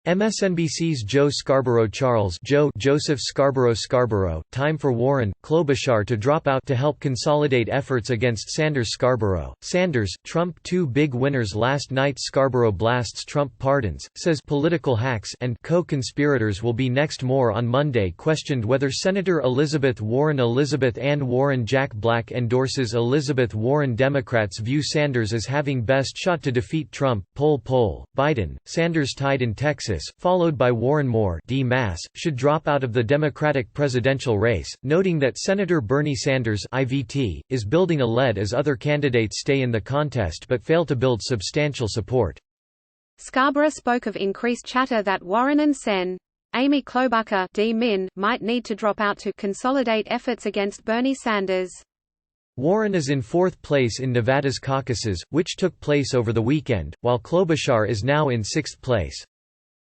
MSNBC's Joe Scarborough Joseph Scarborough, time for Warren, Klobuchar to drop out to help consolidate efforts against Sanders Scarborough. Sanders, Trump two big winners last night. Scarborough blasts Trump pardons, says political hacks and co-conspirators will be next. More on Monday questioned whether Senator Elizabeth Ann Warren Jack Black endorses Elizabeth Warren. Democrats view Sanders as having best shot to defeat Trump. Poll, Biden, Sanders tied in Texas, followed by Warren. Moore should drop out of the Democratic presidential race, noting that Senator Bernie Sanders is building a lead as other candidates stay in the contest but fail to build substantial support. Scarborough spoke of increased chatter that Warren and Sen. Amy Klobuchar might need to drop out to consolidate efforts against Bernie Sanders. Warren is in fourth place in Nevada's caucuses, which took place over the weekend, while Klobuchar is now in sixth place.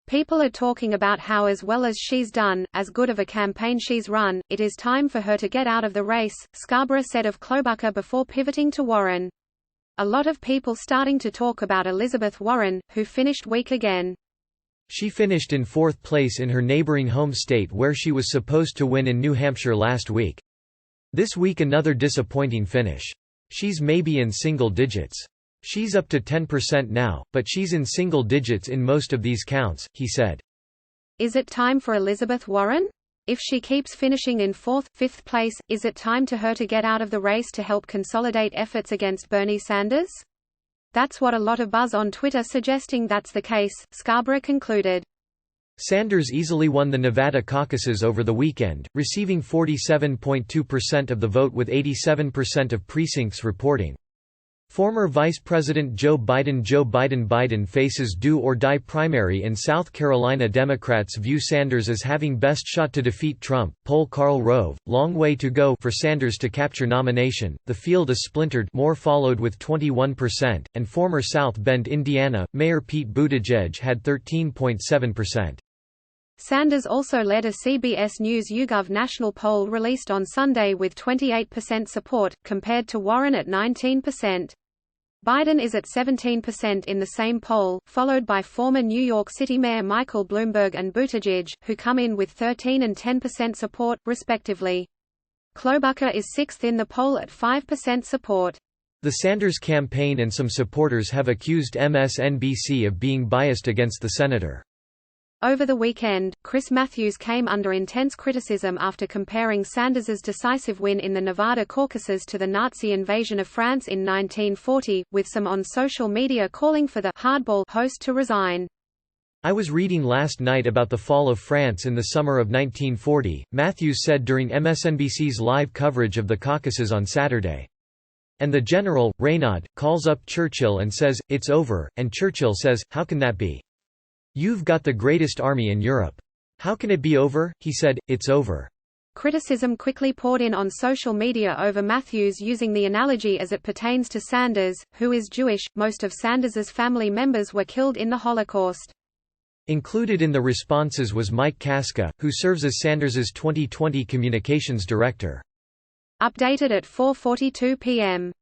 People are talking about how, as well as she's done, as good of a campaign she's run, it is time for her to get out of the race, Scarborough said of Klobuchar before pivoting to Warren. A lot of people starting to talk about Elizabeth Warren, who finished weak again. She finished in fourth place in her neighboring home state where she was supposed to win in New Hampshire last week. This week another disappointing finish. She's maybe in single digits. She's up to 10% now, but she's in single digits in most of these counts, he said. Is it time for Elizabeth Warren? If she keeps finishing in fourth, fifth place, is it time to her to get out of the race to help consolidate efforts against Bernie Sanders? That's what a lot of buzz on Twitter suggesting that's the case, Scarborough concluded. Sanders easily won the Nevada caucuses over the weekend, receiving 47.2% of the vote with 87% of precincts reporting. Former Vice President Joe Biden faces do-or-die primary in South Carolina. Democrats view Sanders as having best shot to defeat Trump. Poll Karl Rove, long way to go for Sanders to capture nomination. The field is splintered. Moore followed with 21%, and former South Bend, Indiana, Mayor Pete Buttigieg had 13.7%. Sanders also led a CBS News YouGov national poll released on Sunday with 28% support, compared to Warren at 19%. Biden is at 17% in the same poll, followed by former New York City Mayor Michael Bloomberg and Buttigieg, who come in with 13% and 10% support, respectively. Klobuchar is sixth in the poll at 5% support. The Sanders campaign and some supporters have accused MSNBC of being biased against the senator. Over the weekend, Chris Matthews came under intense criticism after comparing Sanders's decisive win in the Nevada caucuses to the Nazi invasion of France in 1940, with some on social media calling for the hardball host to resign. I was reading last night about the fall of France in the summer of 1940, Matthews said during MSNBC's live coverage of the caucuses on Saturday. And the general, Reynaud, calls up Churchill and says, "It's over," and Churchill says, "How can that be? You've got the greatest army in Europe. How can it be over?" He said, "It's over." Criticism quickly poured in on social media over Matthews using the analogy as it pertains to Sanders, who is Jewish. Most of Sanders's family members were killed in the Holocaust. Included in the responses was Mike Kaska, who serves as Sanders's 2020 communications director. Updated at 4:42 p.m.